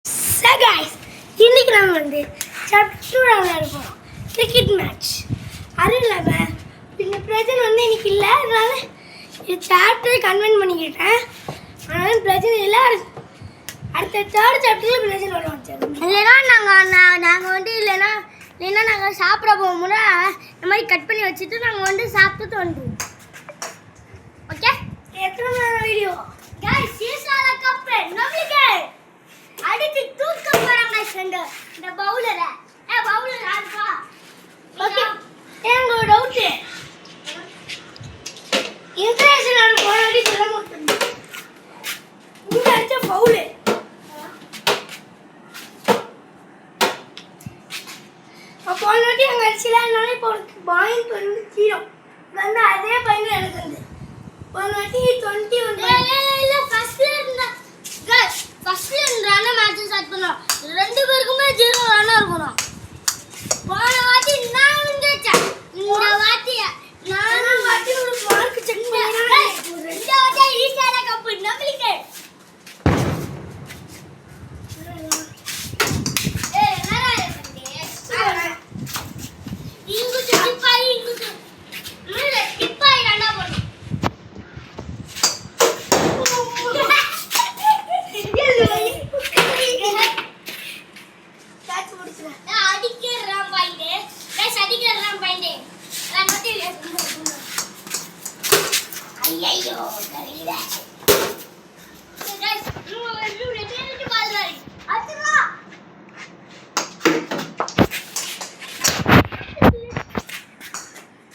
So guys, இன்னைக்கு நாம chapter விளையாட போறோம். Cricket match. அது இல்லாம இந்த பிரச்சனை இன்னைக்கு இல்ல. அதனால இந்த சாப்டரை கன்வென்ட் பண்ணிக்கிட்டேன். அதனால பிரச்சனை இல்ல. அடுத்த தேர்ட் சாப்டர்ல பிரச்சனை வரும். இல்லனா நாங்க இல்லனா நாங்க சாப்பிட போகும்போது இந்த மாதிரி கட் பண்ணி வச்சிட்டு நாங்க சாப்பிட்டு வந்துடுவோம். ஓகே? எத்தனை வீடியோ? guys, சீசால கப் நம்பிக்கை அடிச்சு தூக்க போறாங்க சென்டர் இந்த பவுலரை பவுலர் ஆல்பா. ஓகே, ஏங்க டவுட் இன்டர்நேஷனல் போராடி சொல்ல மாட்டேன். இந்த அடிச்ச பவுல் அப்போ வாட்டி அங்க அடிச்சலானால இப்போ பாயிண்ட் வந்து 0 வந்து அதே பாயிண்ட் எனக்கு வந்து ஒரு வாட்டி 21 இல்ல ஃபர்ஸ்ட்ல இருந்த गाइस ஃபர்ஸ்ட்ல இருந்தானே மேட்ச் ஸ்டார்ட் பண்ணோம். ரெண்டு பேருக்குமே 0 ரன் இருக்கணும். போன வாட்டி நான் வின்னுச்சேன். இந்த வாட்டி நான் வாட்டி ஒரு மார்க் செக் பண்ணிறேன். இந்த வாட்டி ஈசால கப் நம்பிக்கை. என்னடா இது? இங்கு டிப்பாய் இங்கு இல்ல டிப்பாய் ரன்னா போடு. ஐயோ தெரியல. गाइस நம்ம ரெடி பால் ராடி அச்சா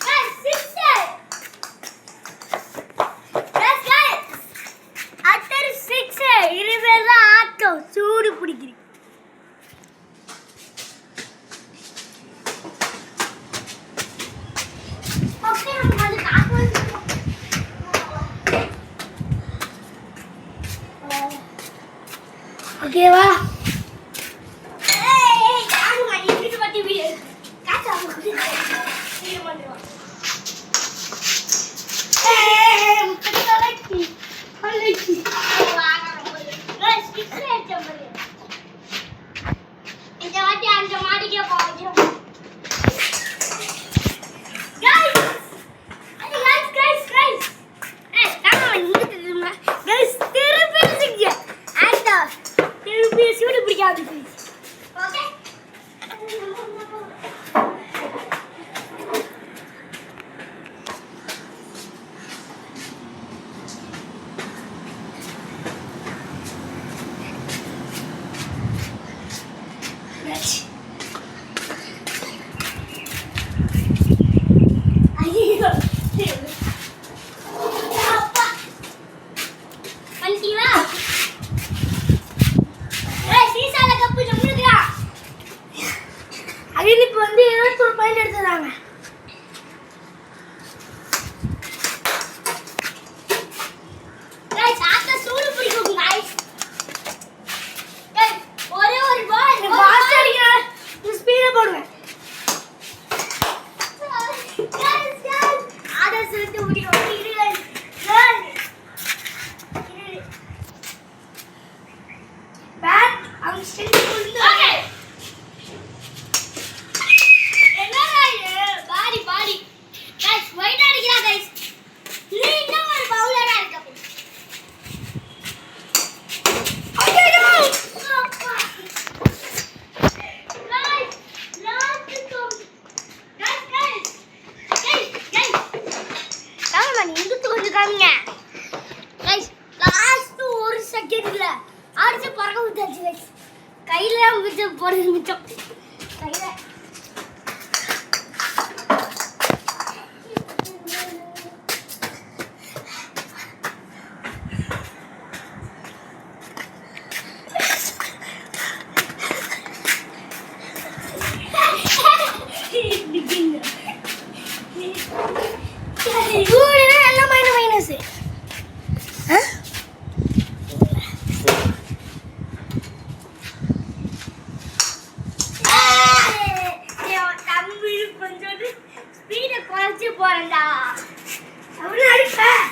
गाइस சிக்ஸர் गाइस அட்டர் சிக்ஸர் இருவேல ஆட்டோ சூடு பிடிக்குது. ஓகேவா? ஏய் யாரு மணி கிட்ட பட்டி வீடியோ காச்சா வீடியோ பண்ணுவா. ஏய் கட்டலக்கி கலக்கி गाइस கிட்ரே चंबले இந்த வாட்டி அந்த மாடிக்கே போறோம். गाइस அடி गाइस ஏய் காமா இங்க தெரியுமா गाइस திருப்பி சிக்ஜ ஆண்டா திருப்பி சூடு பிடிக்காது. ஓகே மேட்ச் ஐயோ அப்பா பண்டிவா சீசால கப்பு நம்மளுக்குடா. அகில் இப்போ 21 பாயிண்ட் எடுத்துறாங்க. गाइस ஆட்ட சூடு பிடிக்கும் गाइस. गाइस ஒரே ஒரு பால் ஃபாஸ்ட் அடிங்க ஸ்பீடா போடுங்க. गाइस ஆட சூடு பிடிக்கும். பேட் அங்ஸ்டன் ஓகே என்னடா இது பாடி गाइस வைட் அடிக்கிறா गाइस. நீ இன்னும் ஒரு பவுலரா இருக்க. ஐயோ அப்பா गाइस லாஸ்ட் கம் गाइस காமா நீ இங்க கொஞ்சம் காமிங்க गाइस. லாஸ்ட் ஒரு செகண்ட்ல ஆடிச்சு பறக்க விட்டாச்சு गाइस. கையில மிச்சம் போடுறது மிச்சம் கையில எல்லாம் மைனஸ் தம்பி கொஞ்சம் ஸ்பீட குறைச்சி போறேன்டா. அவ்வளோ அடிப்பேன்.